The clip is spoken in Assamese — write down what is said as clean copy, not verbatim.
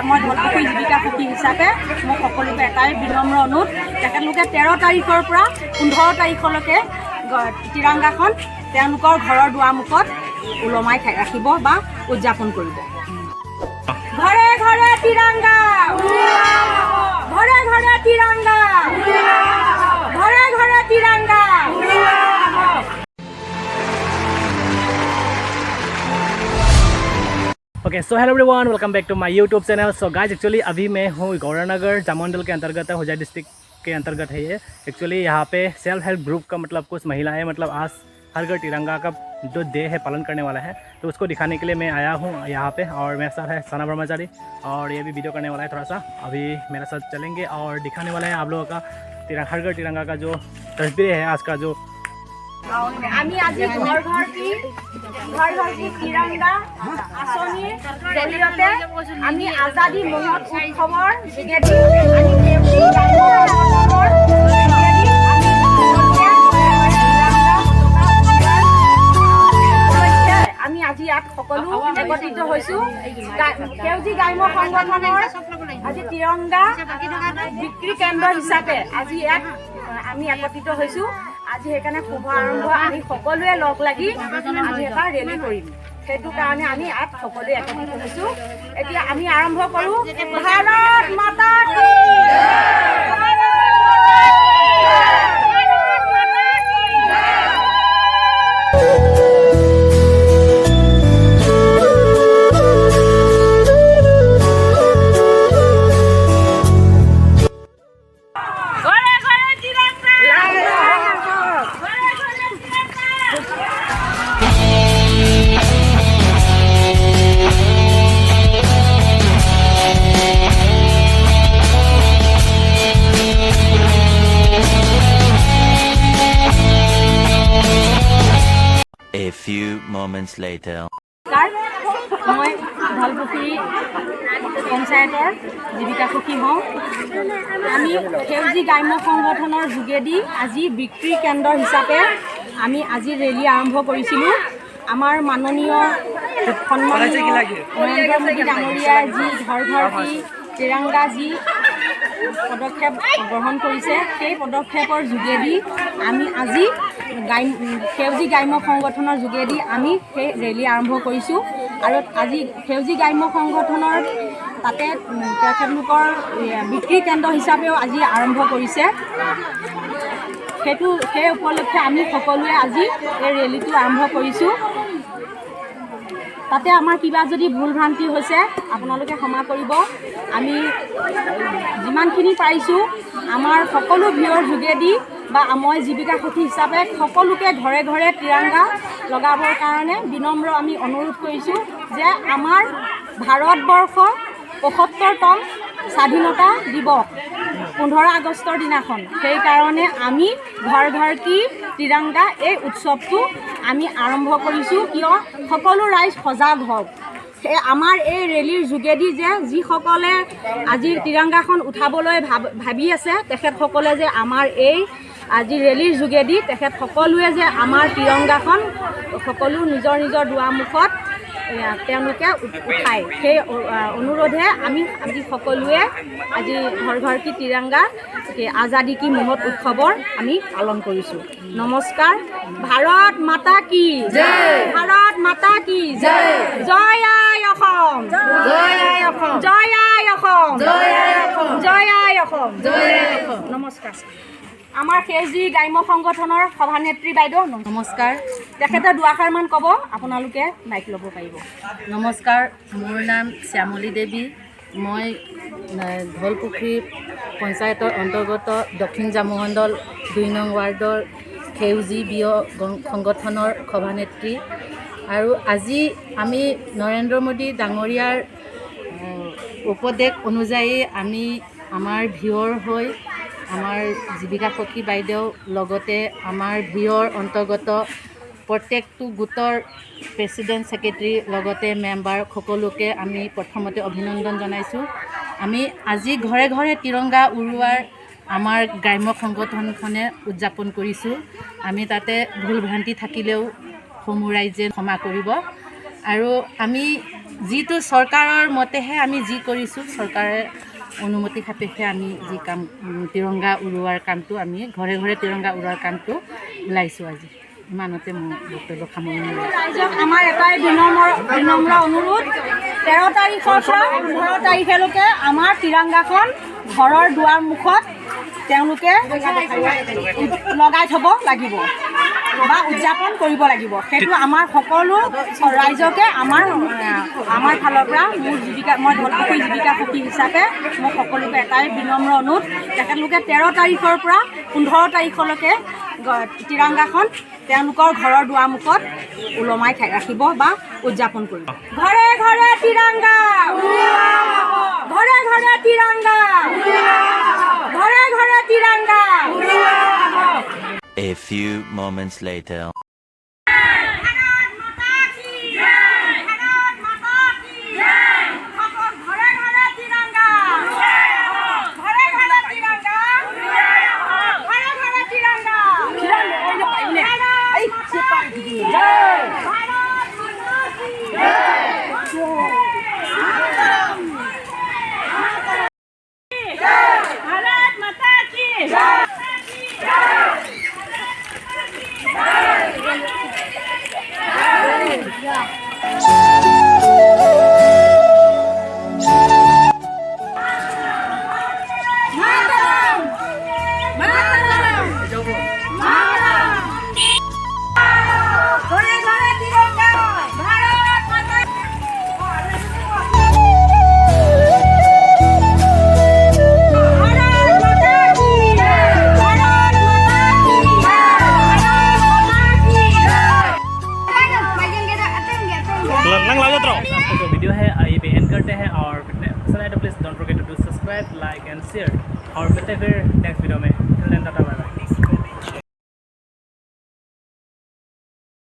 মই ঢলপুখুৰী জীৱিকা সখী হিচাপে মোক সকলোকে এটাই বিনম্ৰ অনুৰোধ, তেখেতলোকে 13 তাৰিখৰ পৰা 15 তাৰিখলৈকে তিৰংগাখন তেওঁলোকৰ ঘৰৰ দুৱাৰমুখত ওলমাই ৰাখিব বা উদযাপন কৰিব। ঘৰে ঘৰে তিৰংগা, ঘৰে ঘৰে তিৰংগা, ঘৰে ঘৰে তিৰংগা। Okay so hello everyone, welcome back to my YouTube channel. So guys actually अभी मैं हूँ गौरानगर जामुमंडल के अंतर्गत है, होजाई डिस्ट्रिक्ट के अंतर्गत है ये। एक्चुअली यहाँ पे सेल्फ हेल्प ग्रुप का मतलब कुछ महिलाएं मतलब आज हर घर तिरंगा का जो डे है पालन करने वाला है, तो उसको दिखाने के लिए मैं आया हूँ यहाँ पे। और मेरे साथ है सना ब्रह्मचारी और ये भी वीडियो करने वाला है थोड़ा सा। अभी मेरे साथ चलेंगे और दिखाने वाला है आप लोगों का हर घर तिरंगा का जो तस्वीर है आज का जो আমি আজি ঘৰ ঘৰ কি তিৰংগা আঁচনিৰ জৰিয়তে আমি আজাদী মহৎ উৎসৱৰ যোগেদি আমি আজি ইয়াত সকলো একত্ৰিত হৈছোঁ। সেউজী গ্ৰাম্য সংগঠনৰ আজি তিৰংগা বিক্ৰী কেন্দ্ৰ হিচাপে আজি ইয়াত আমি একত্ৰিত হৈছোঁ। আজি সেইকাৰণে শুভ আৰম্ভ আমি সকলোৱে লগ লাগি আজি এটা ৰেলী কৰিম, সেইটো কাৰণে আমি ইয়াত সকলোৱে একত্ৰিত হৈছোঁ। এতিয়া আমি আৰম্ভ কৰোঁ। ভাৰত মাতা কি A few moments later. মই ঢলপুখুৰী পঞ্চায়তৰ জীৱিকা সখী হওঁ। আমি সেউজী গ্ৰাম্য সংগঠনৰ যোগেদি আজি বিক্ৰী কেন্দ্ৰ হিচাপে আমি আজি ৰেলী আৰম্ভ কৰিছিলোঁ। আমাৰ মাননীয় সন্মানীয় নৰেন্দ্ৰ মোদী ডাঙৰীয়াই যি ঘৰ ঘৰ কি তিৰংগা যি পদক্ষেপ গ্ৰহণ কৰিছে, সেই পদক্ষেপৰ যোগেদি আমি আজি সেউজী গ্ৰাম্য সংগঠনৰ যোগেদি আমি সেই ৰেলী আৰম্ভ কৰিছোঁ। আৰু আজি সেউজী গ্ৰাম্য সংগঠনৰ তাতে তেখেতলোকৰ বিক্ৰী কেন্দ্ৰ হিচাপেও আজি আৰম্ভ কৰিছে। সেই উপলক্ষে আমি সকলোৱে আজি এই ৰেলীটো আৰম্ভ কৰিছোঁ। তাতে আমাৰ কিবা যদি ভুল ভ্ৰান্তি হৈছে আপোনালোকে ক্ষমা কৰিব। আমি যিমানখিনি পাৰিছোঁ আমাৰ সকলো ভিৰৰ যোগেদি বা মই জীৱিকা সখী হিচাপে সকলোকে ঘৰে ঘৰে তিৰংগা লগাবৰ কাৰণে বিনম্ৰ আমি অনুৰোধ কৰিছোঁ যে আমাৰ ভাৰতবৰ্ষ ৭৫তম স্বাধীনতা দিৱস 15 আগষ্টৰ দিনাখন, সেইকাৰণে আমি ঘৰ ঘৰ কি তিৰংগা এই উৎসৱটো আমি আৰম্ভ কৰিছোঁ। কিয় সকলো ৰাইজ সজাগ হওক। আমাৰ এই ৰেলীৰ যোগেদি যে যিসকলে আজি তিৰংগাখন উঠাবলৈ ভাবি আছে, তেখেতসকলে যে আমাৰ এই আজি ৰেলীৰ যোগেদি তেখেত সকলোৱে যে আমাৰ তিৰংগাখন সকলো নিজৰ নিজৰ দুৱাৰমুখত তেওঁলোকে উঠায়, সেই অনুৰোধে আমি আজি সকলোৱে আজি ঘৰ ঘৰ কি তিৰংগা আজাদী কি মহৎ উৎসৱৰ আমি পালন কৰিছোঁ। নমস্কাৰ। ভাৰত মাতা কি জয়, ভাৰত মাতা কি জয়, জয় আই অসম, জয় আই অসম, জয় আই অসম, জয় আই অসম, জয় আই অসম, জয় আই অসম। নমস্কাৰ। আমাৰ সেউজী গ্ৰাম্য সংগঠনৰ সভানেত্ৰী বাইদেউ নমস্কাৰ। তেখেতে দুআষাৰমান ক'ব, আপোনালোকে মাইক ল'ব পাৰিব। নমস্কাৰ, মোৰ নাম শ্যামলী দেৱী। মই ঢলপুখুৰী পঞ্চায়তৰ অন্তৰ্গত দক্ষিণ জামুমণ্ডল 2 নং ৱাৰ্ডৰ সেউজী ব্যয় সংগঠনৰ সভানেত্ৰী। আৰু আজি আমি নৰেন্দ্ৰ মোদী ডাঙৰীয়াৰ উপদেশ অনুযায়ী আমি আমাৰ ভিঅ'ৰ হৈ আমাৰ জীৱিকা সখী বাইদেউ লগতে আমাৰ ভিঅ'ৰ অন্তৰ্গত প্ৰত্যেকটো গোটৰ প্ৰেচিডেণ্ট ছেক্ৰেটাৰী লগতে মেম্বাৰ সকলোকে আমি প্ৰথমতে অভিনন্দন জনাইছোঁ। আমি আজি ঘৰে ঘৰে তিৰংগা উৰুৱাৰ আমাৰ গ্ৰাম্য সংগঠনখনে উদযাপন কৰিছোঁ। আমি তাতে ভুল ভ্ৰান্তি থাকিলেও সমূহ ৰাইজে ক্ষমা কৰিব। আৰু আমি যিটো চৰকাৰৰ মতেহে আমি যি কৰিছোঁ, চৰকাৰে অনুমতি সাপেক্ষে আমি যি কাম তিৰংগা উৰুৱাৰ কামটো আমি ঘৰে ঘৰে তিৰংগা উৰুৱাৰ কামটো ওলাইছোঁ আজি। ইমানতে মোৰ বক্তব্য সামৰণি মাৰিছোঁ। ৰাইজক আমাৰ এটাই বিনম্ৰ অনুৰোধ, 13 তাৰিখৰ পৰা 15 তাৰিখলৈকে আমাৰ তিৰংগাখন ঘৰৰ দুৱাৰ মুখত তেওঁলোকে লগাই থ'ব লাগিব বা উদযাপন কৰিব লাগিব। সেইটো আমাৰ সকলো ৰাইজকে আমাৰ ফালৰ পৰা মোৰ জীৱিকা, মই ঢলপুখুৰী জীৱিকা সখী হিচাপে মই সকলোকে এটাই বিনম্ৰ অনুৰোধ, তেখেতলোকে 13 তাৰিখৰ পৰা 15 তাৰিখলৈকে তিৰংগাখন তেওঁলোকৰ ঘৰৰ দুৱাৰমুখত ওলমাই ৰাখিব বা উদযাপন কৰিব। ঘৰে ঘৰে তিৰংগা, ঘৰে ঘৰে তিৰংগা, ঘৰে ঘৰে তিৰংগা। A few moments later. जो वीडियो है ये पे एंड करते हैं और please don't forget to do subscribe, like and share और मिलते हैं फिर नेक्स्ट वीडियो में। Tata bye bye.